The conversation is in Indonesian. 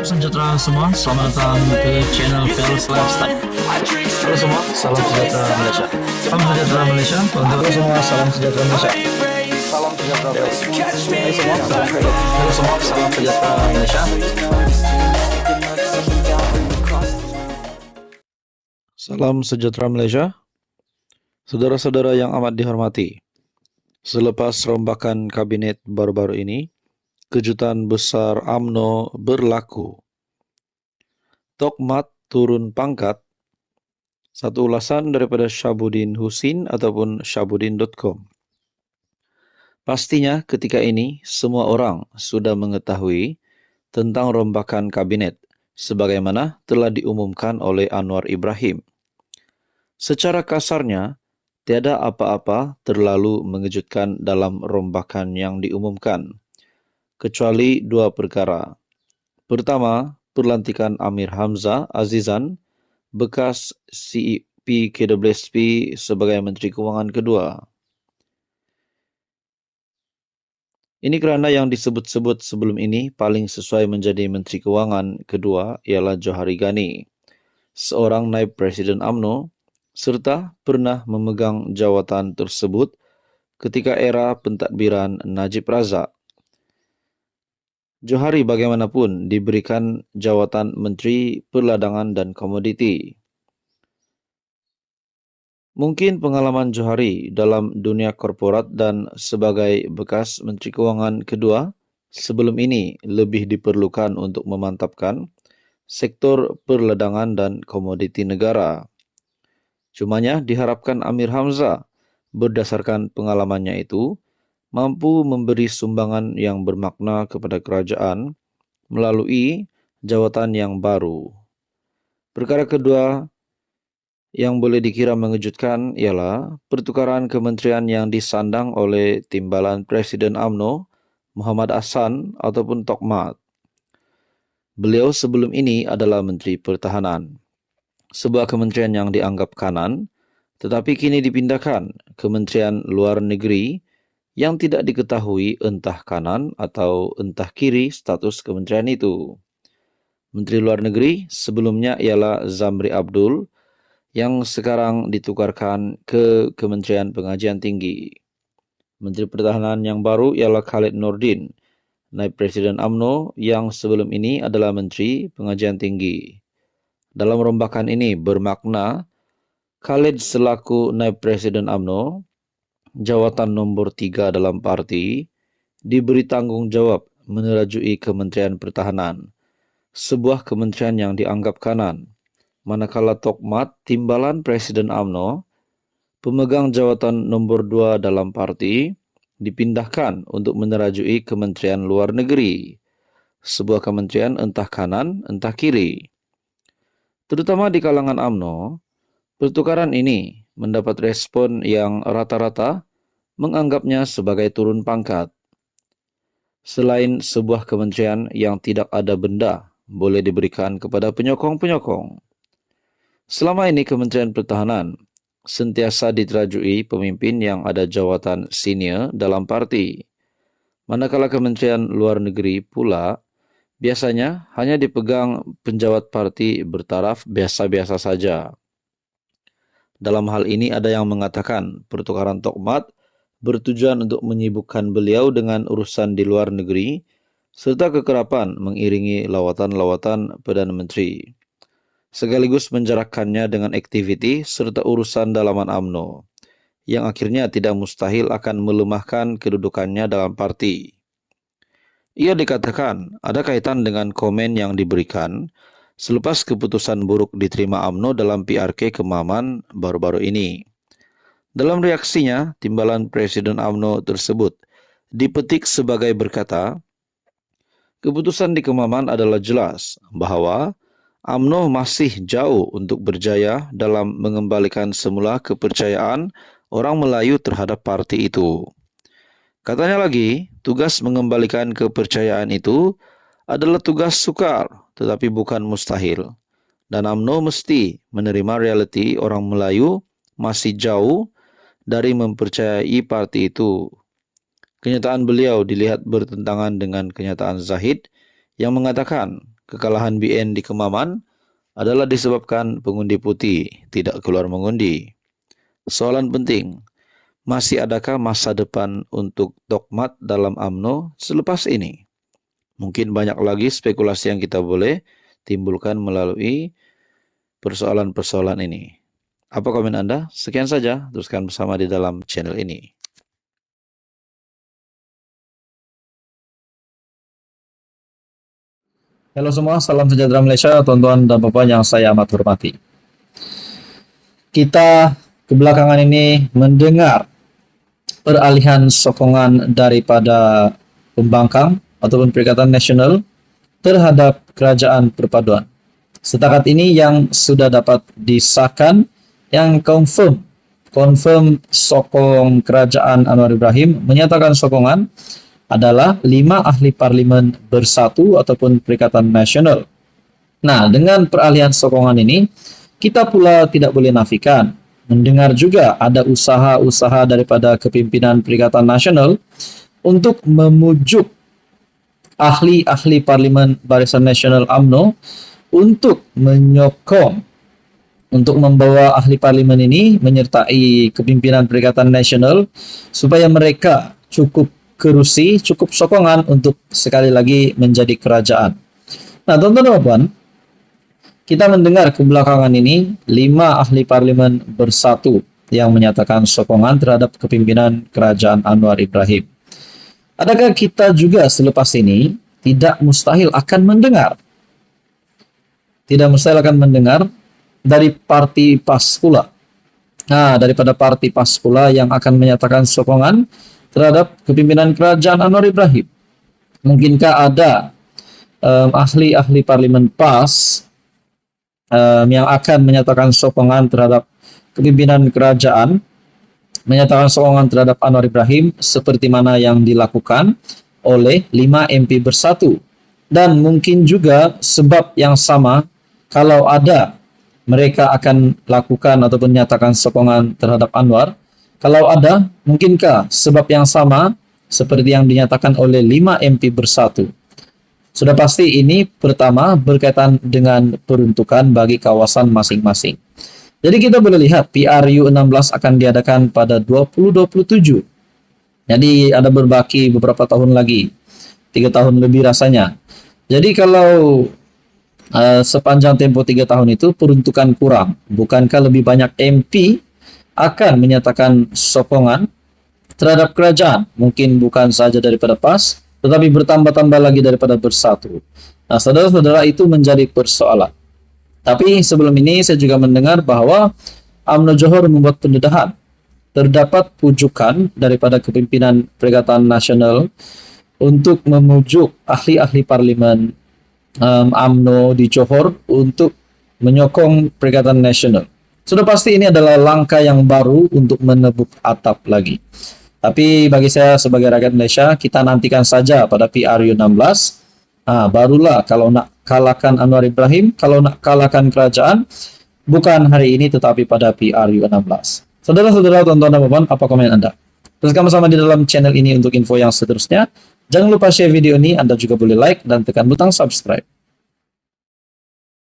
Sejahtera semua, selamat datang ke channel Felix Lifestyle. Halo semua, salam sejahtera Malaysia. Salam sejahtera Malaysia. Halo semua, salam sejahtera Malaysia. Salam sejahtera Malaysia. Halo semua, salam sejahtera Malaysia. Salam sejahtera Malaysia. Saudara-saudara yang amat dihormati, selepas rombakan kabinet baru-baru ini, kejutan besar UMNO berlaku. Tokmat turun pangkat. Satu ulasan daripada Syabuddin Husin ataupun Syabuddin.com. Pastinya ketika ini semua orang sudah mengetahui tentang rombakan kabinet sebagaimana telah diumumkan oleh Anwar Ibrahim. Secara kasarnya, tiada apa-apa terlalu mengejutkan dalam rombakan yang diumumkan, kecuali dua perkara. Pertama, perlantikan Amir Hamzah Azizan, bekas CEP KWSP sebagai Menteri Kewangan kedua. Ini kerana yang disebut-sebut sebelum ini paling sesuai menjadi Menteri Kewangan kedua ialah Johari Ghani, seorang naib Presiden UMNO, serta pernah memegang jawatan tersebut ketika era pentadbiran Najib Razak. Johari bagaimanapun diberikan jawatan Menteri Perladangan dan Komoditi. Mungkin pengalaman Johari dalam dunia korporat dan sebagai bekas Menteri Kewangan kedua sebelum ini lebih diperlukan untuk memantapkan sektor perladangan dan komoditi negara. Cumanya diharapkan Amir Hamzah berdasarkan pengalamannya itu mampu memberi sumbangan yang bermakna kepada kerajaan melalui jawatan yang baru. Perkara kedua yang boleh dikira mengejutkan ialah pertukaran kementerian yang disandang oleh Timbalan Presiden UMNO, Muhammad Ahsan ataupun Tokmat. Beliau sebelum ini adalah Menteri Pertahanan, sebuah kementerian yang dianggap kanan, tetapi kini dipindahkan Kementerian Luar Negeri yang tidak diketahui entah kanan atau entah kiri status kementerian itu. Menteri Luar Negeri sebelumnya ialah Zamri Abdul yang sekarang ditukarkan ke Kementerian Pengajian Tinggi. Menteri Pertahanan yang baru ialah Khalid Nordin, naib Presiden UMNO yang sebelum ini adalah Menteri Pengajian Tinggi. Dalam rombakan ini bermakna Khalid selaku naib Presiden UMNO, jawatan nombor 3 dalam parti, diberi tanggung jawab menerajui Kementerian Pertahanan, sebuah kementerian yang dianggap kanan, manakala Tokmat, Timbalan Presiden UMNO, pemegang jawatan nombor 2 dalam parti, dipindahkan untuk menerajui Kementerian Luar Negeri, sebuah kementerian entah kanan, entah kiri. Terutama di kalangan UMNO, pertukaran ini mendapat respon yang rata-rata menganggapnya sebagai turun pangkat. Selain sebuah kementerian yang tidak ada benda boleh diberikan kepada penyokong-penyokong. Selama ini Kementerian Pertahanan sentiasa diterajui pemimpin yang ada jawatan senior dalam parti. Manakala Kementerian Luar Negeri pula biasanya hanya dipegang penjawat parti bertaraf biasa-biasa saja. Dalam hal ini ada yang mengatakan pertukaran Tokmat bertujuan untuk menyibukkan beliau dengan urusan di luar negeri serta kekerapan mengiringi lawatan-lawatan Perdana Menteri, sekaligus menjarakkannya dengan aktiviti serta urusan dalaman UMNO yang akhirnya tidak mustahil akan melemahkan kedudukannya dalam parti. Ia dikatakan ada kaitan dengan komen yang diberikan selepas keputusan buruk diterima UMNO dalam PRK Kemaman baru-baru ini. Dalam reaksinya, Timbalan Presiden UMNO tersebut dipetik sebagai berkata, keputusan di Kemaman adalah jelas bahawa UMNO masih jauh untuk berjaya dalam mengembalikan semula kepercayaan orang Melayu terhadap parti itu. Katanya lagi, tugas mengembalikan kepercayaan itu adalah tugas sukar tetapi bukan mustahil. Dan UMNO mesti menerima realiti orang Melayu masih jauh dari mempercayai parti itu. Kenyataan beliau dilihat bertentangan dengan kenyataan Zahid yang mengatakan kekalahan BN di Kemaman adalah disebabkan pengundi putih tidak keluar mengundi. Soalan penting, masih adakah masa depan untuk Tokmat dalam UMNO selepas ini? Mungkin banyak lagi spekulasi yang kita boleh timbulkan melalui persoalan-persoalan ini. Apa komen Anda? Sekian saja, teruskan bersama di dalam channel ini. Halo semua, salam sejahtera Malaysia, tuan-tuan dan bapak yang saya amat hormati. Kita kebelakangan ini mendengar peralihan sokongan daripada pembangkang ataupun Perikatan Nasional terhadap Kerajaan Perpaduan. Setakat ini yang sudah dapat disahkan, yang confirm sokong Kerajaan Anwar Ibrahim menyatakan sokongan adalah 5 ahli parlimen bersatu ataupun Perikatan Nasional. Nah, dengan peralihan sokongan ini, kita pula tidak boleh nafikan mendengar juga ada usaha-usaha daripada kepimpinan Perikatan Nasional untuk memujuk ahli-ahli parlimen Barisan Nasional UMNO untuk menyokong, untuk membawa ahli parlimen ini menyertai kepimpinan Perikatan Nasional supaya mereka cukup kerusi, cukup sokongan untuk sekali lagi menjadi kerajaan. Nah, tuan-tuan dan puan, kita mendengar kebelakangan ini 5 ahli parlimen bersatu yang menyatakan sokongan terhadap kepimpinan Kerajaan Anwar Ibrahim. Adakah kita juga selepas ini tidak mustahil akan mendengar? Tidak mustahil akan mendengar dari parti PAS pula. Nah, daripada parti PAS pula yang akan menyatakan sokongan terhadap kepimpinan Kerajaan Anwar Ibrahim. Mungkinkah ada ahli-ahli parlimen PAS yang akan menyatakan sokongan terhadap kepimpinan kerajaan, menyatakan sokongan terhadap Anwar Ibrahim seperti mana yang dilakukan oleh 5 MP bersatu. Dan mungkin juga sebab yang sama kalau ada mereka akan lakukan ataupun menyatakan sokongan terhadap Anwar. Kalau ada, mungkinkah sebab yang sama seperti yang dinyatakan oleh 5 MP bersatu? Sudah pasti ini pertama berkaitan dengan peruntukan bagi kawasan masing-masing. Jadi kita boleh lihat PRU 16 akan diadakan pada 2027. Jadi ada berbaki beberapa tahun lagi, 3 tahun lebih rasanya. Jadi kalau sepanjang tempo 3 tahun itu peruntukan kurang, bukankah lebih banyak MP akan menyatakan sokongan terhadap kerajaan? Mungkin bukan saja daripada PAS, tetapi bertambah-tambah lagi daripada bersatu. Nah, saudara-saudara, itu menjadi persoalan. Tapi sebelum ini saya juga mendengar bahwa UMNO Johor membuat pendedahan. Terdapat pujukan daripada kepimpinan Perikatan Nasional untuk memujuk ahli-ahli parlimen UMNO di Johor untuk menyokong Perikatan Nasional. Sudah pasti ini adalah langkah yang baru untuk menebuk atap lagi. Tapi bagi saya sebagai rakyat Malaysia, kita nantikan saja pada PRU 16. Barulah kalau nak kalahkan Anwar Ibrahim, kalau nak kalahkan kerajaan, bukan hari ini tetapi pada PRU 16. Saudara-saudara, tuan-tuan dan puan, apa komen Anda? Teruskan bersama di dalam channel ini untuk info yang seterusnya. Jangan lupa share video ini, Anda juga boleh like dan tekan butang subscribe.